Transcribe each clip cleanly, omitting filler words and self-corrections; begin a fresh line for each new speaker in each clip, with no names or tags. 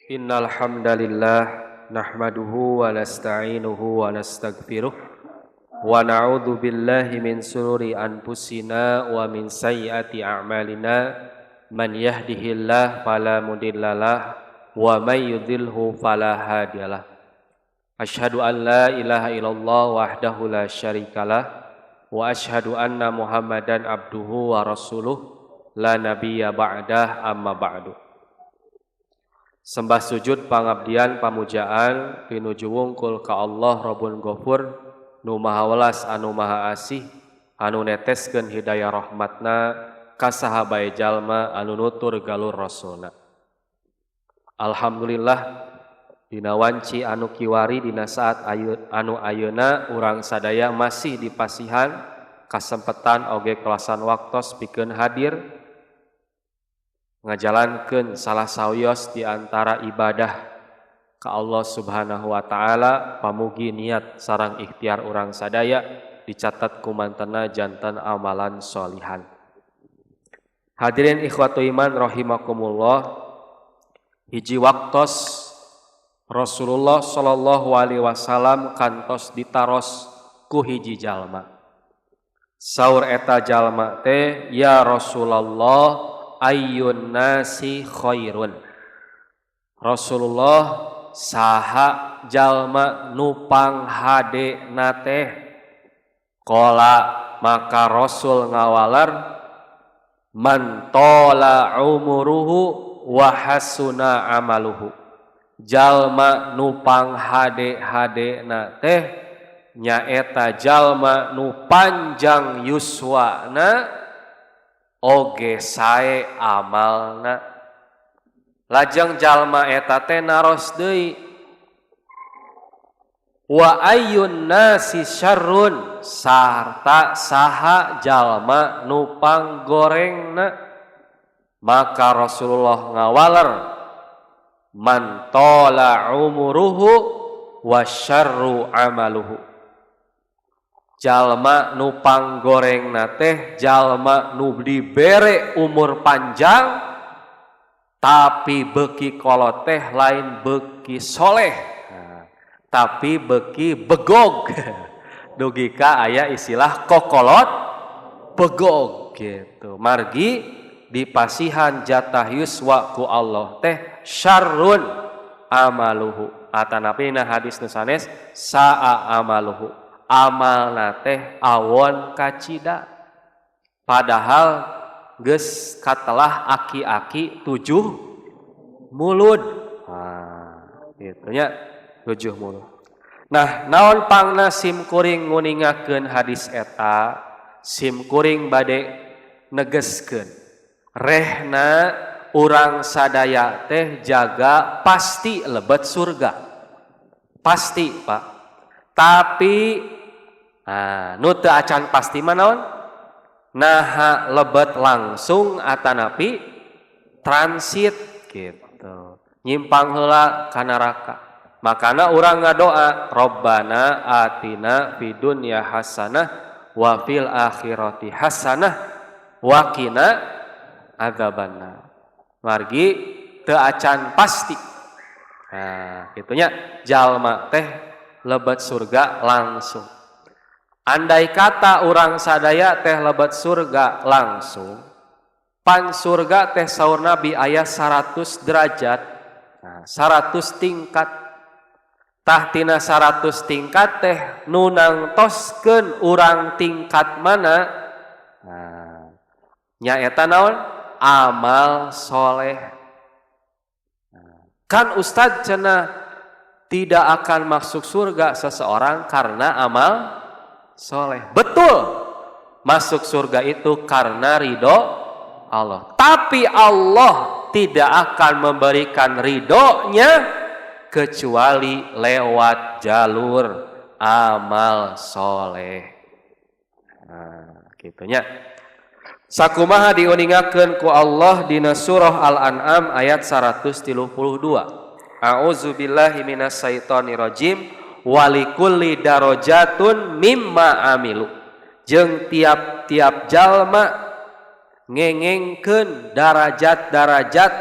Innal hamdalillah nahmaduhu wa nasta'inuhu wa nastaghfiruh wa na'udzu billahi min shururi anfusina wa min sayyiati a'malina man yahdihillahu fala mudhillalah wa may yudhilhu fala hadiyalah. Asyhadu an la ilaha illallah wahdahu la syarikalah wa asyhadu anna Muhammadan abduhu wa rasuluh la nabiyya ba'dah amma ba'du. Sembah sujud pangabdian pamujaan pinuju wungkul ka Allah Rabbun Ghafur nu maha welas anu maha asih anu neteskeun hidayah rahmatna ka sahabae jalma anu nutur galur rasulna. Alhamdulillah dina wanci anu kiwari dina saat anu ayeuna urang sadaya masih dipasihan kasempetan oge kelasan waktos pikeun hadir ngajalankeun salah sauyos di antara ibadah ka Allah Subhanahu wa taala pamugi niat sareng ikhtiar urang sadaya dicatat ku mantena janten amalan sholihan. Hadirin ikhwatu iman rahimakumullah, hiji waktos Rasulullah sallallahu alaihi wasallam kantos ditaros ku hiji jalma. Saur eta jalma teh, ya Rasulullah ayyun nasi khairun. Rasulullah saha jalma nupang hade nateh. Qala maka Rasul ngawalar man tola umuruhu wa hasuna amaluhu. Jalma nupang hade nateh nyaeta jalma nu panjang yuswana oge sae amalna. Lajeng jalma eta teh naros deui wa ayyun nasi syarrun, sarta saha jalma nupang gorengna. Maka Rasulullah ngawaler man tola umuruhu wa syarru amaluhu. Jalma nupang goreng nateh jalma nu dibere umur panjang tapi beki koloteh lain beki soleh, tapi beki begog. Dugika aya istilah kokolot begog gitu. Margi dipasihan jatah yuswa ku Allah teh syarrun amaluhu. Atanapina hadis nu sanes sa'a amaluhu. Amalna teh awon kacida. Padahal geus katelah aki-aki 7 mulut. Gitu nya 7 mulut. Nah, naon pangna sim kuring nguningakeun hadis eta? Sim kuring bade negeskeun rehna urang sadaya teh jaga pasti lebet surga. Pasti, Pak. Tapi nu teu acan pasti mah naon? Naha lebet langsung atanapi transit gitu. Nyimpang heula ka neraka. Makana urang ngadoa, Rabbana atina fid dunya hasanah wa fil akhirati hasanah wa qina adzabannar. Margi teu acan pasti. Nah, kitunya jalma teh lebet surga langsung. Andai kata urang sadaya teh lebet surga langsung, pan surga teh saur Nabi aya 100 derajat, 100 tingkat. Tah tina 100 tingkat teh nu nangtoskeun urang tingkat mana? Nyaeta naon? Amal soleh. Kan Ustadz cenah tidak akan masuk surga seseorang karena amal soleh. Betul, masuk surga itu karena ridho Allah. Tapi Allah tidak akan memberikan ridhonya kecuali lewat jalur amal soleh. Nah, gitunya. Sakumaha diuningakeun ku Allah dina surah Al-An'am ayat 132. A'udzubillahi minasyaitonirrajim. Walikulli darajatun mimma amilu. Jeung tiap-tiap jalma ngengengkeun darajat-darajat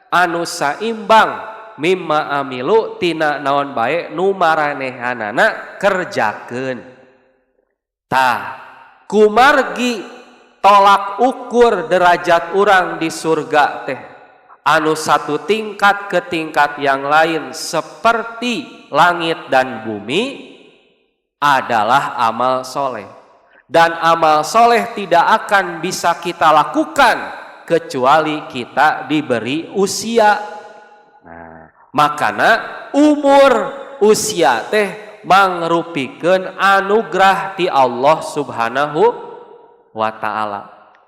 anu saimbang mimma amilu tina naon bae nu maranehanana kerjakeun. Tah kumargi tolak ukur derajat urang di surga teh anu satu tingkat ke tingkat yang lain seperti langit dan bumi adalah amal soleh. Dan amal soleh tidak akan bisa kita lakukan kecuali kita diberi usia. Nah, makana umur usia teh mangrupikeun anugerah ti Allah Subhanahu wa ta'ala.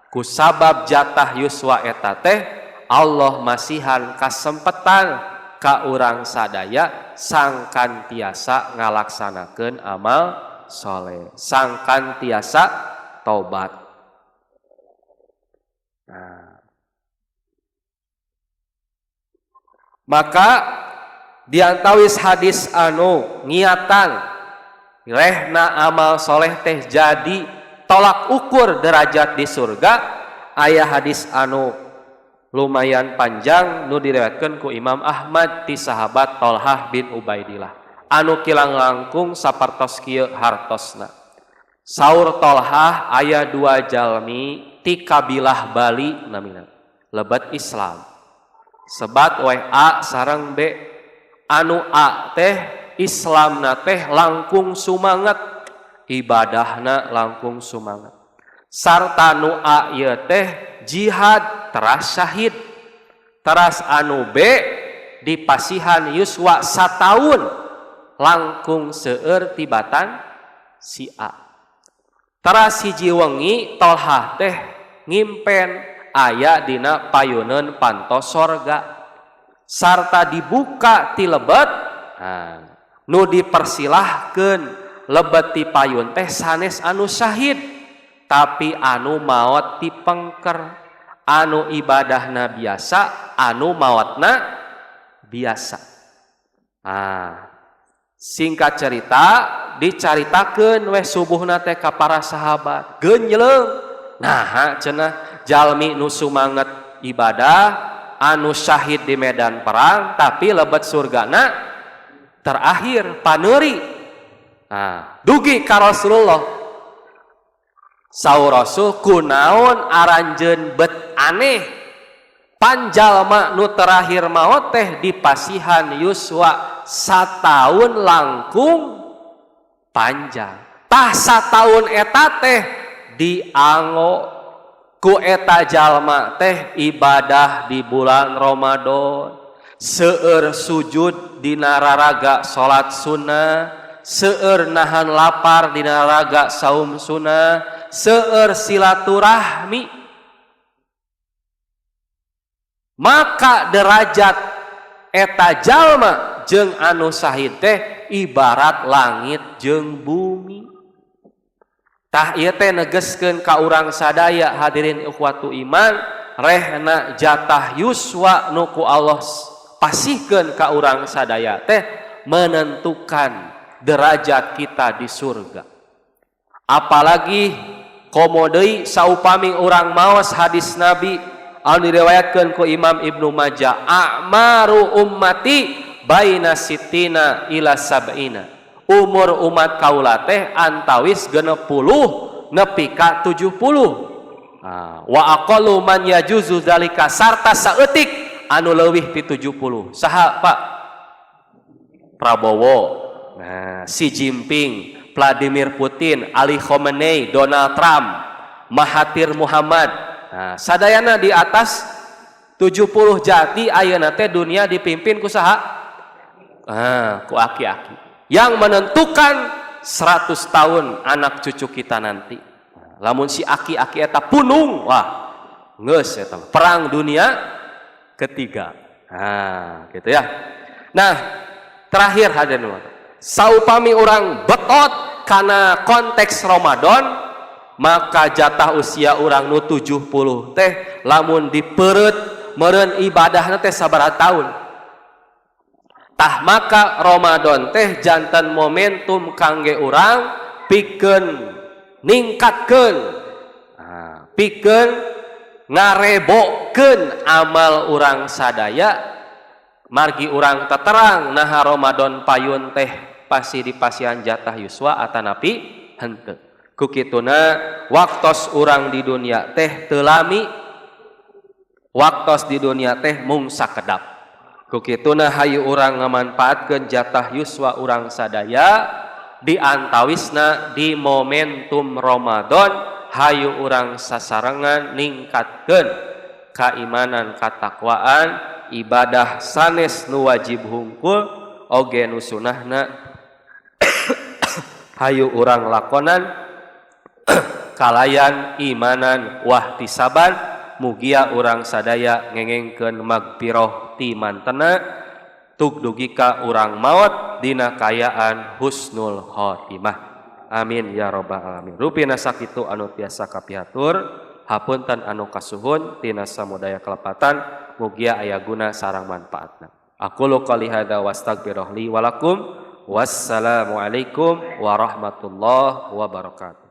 Kusabab jatah yuswa eta teh Allah masihan kasempetan ka urang sadaya sangkan tiasa ngalaksanakeun amal soleh, sangkan tiasa tobat. Nah, maka diantawis hadis anu niatan rehna amal soleh teh jadi tolak ukur derajat di surga, aya hadis anu lumayan panjang nu diriwayatkeun ku Imam Ahmad ti sahabat Thalhah bin Ubaidillah anu kilang langkung sapertos kieu hartosna. Saur Thalhah aya 2 jalmi ti kabilah Bali namina lebet Islam. Sebat we A sareng B. Anu A teh Islamna teh langkung sumanget, ibadahna langkung sumanget. Sarta nu A ieu teh jihad teras syahid. Teras anu B dipasihan yuswa sataun langkung seueur tibatan si A. Teras hiji wengi Thalhah teh ngimpen aya dina payuneun pantos sorga. Sarta dibuka ti lebet, nu dipersilahkeun lebet ti payun teh sanes anu syahid, tapi anu maot ti pengker, anu ibadahna biasa, anu maotna biasa. Singkat cerita dicaritakeun we subuhna teh ka para sahabat geunjleung. Nah cenah jalmi nu sumanget ibadah anu syahid di medan perang tapi lebet surgana terakhir paneuri. Dugi ka Rasulullah. Saur Rasul kunaon aranjeun bet aneh panjalma nu terakhir maot teh dipasihan yuswa sataun langkung panjang. Tah sataun eta teh dianggo ku eta jalma teh ibadah di bulan Ramadan, seueur sujud dina raraga salat sunnah, seueur nahan lapar dina raraga saum sunnah, seueur silaturahmi. Maka derajat eta jalma jeung anu sahid teh ibarat langit jeung bumi. Tah ieu teh negeskeun ka urang sadaya hadirin ikhwatu iman, rehna jatah yuswa nu ku Allah pasihkeun ka urang sadaya teh menentukan derajat kita di surga. Apalagi komo deui saupami urang maos hadis Nabi anu diriwayatkeun ku Imam Ibnu Majah, a'maru ummati baina sitina ila sab'ina. Umur umat kaula teh antawis 60 nepi ka 70. Wa aqallu man yajuzu zalika sarta saeutik anu leuwih ti 70. Saha Pak? Prabowo, Xi Jinping, Vladimir Putin, Ali Khamenei, Donald Trump, Mahathir Muhammad. Sadayana di atas 70 jati ayeuna teh dunia dipimpin ku saha? Ku aki-aki. Yang menentukan 100 tahun anak cucu kita nanti. Lamun si aki-aki eta punung, wah geus eta perang dunia ketiga. Gitu ya. Nah, terakhir hadirin saupami orang betot karena konteks Ramadan, maka jatah usia orang nu 70 teh lamun dipereut meureun ibadahna teh sabaraha taun. Tah maka Ramadan teh janten momentum kangge urang pikeun ningkatkeun, pikeun ngarebokeun amal urang sadaya margi urang teterang naha Ramadan payun teh pasti dipasihan jatah yuswa atanapi henteu. Ku kituna waktos urang di dunia teh teu lami, waktos di dunia teh mung sakedap. Ku kituna hayu urang ngamanfaatkeun jatah yuswa urang sadaya di antawisna di momentum Ramadan hayu urang sasarengan ningkatkeun kaimanan katakwaan ibadah sanes nu wajib hungkul oge nu sunahna hayu urang lakonan kalayan imanan wahtisaban mugia urang sadaya ngengengkeun magpiroh ti mantena tug dugi ka urang maot dina kayaan husnul khotimah. Amin ya rabbal alamin. Rupina sakitu anu tiasa kapiatur, hapunten anu kasuhun tina samudaya kelepatan mugia aya guna sareng manfaatna. Aqulu qouli hadza wastaghfirullahi wa lakum. Wassalamu alaikum warahmatullahi wabarakatuh.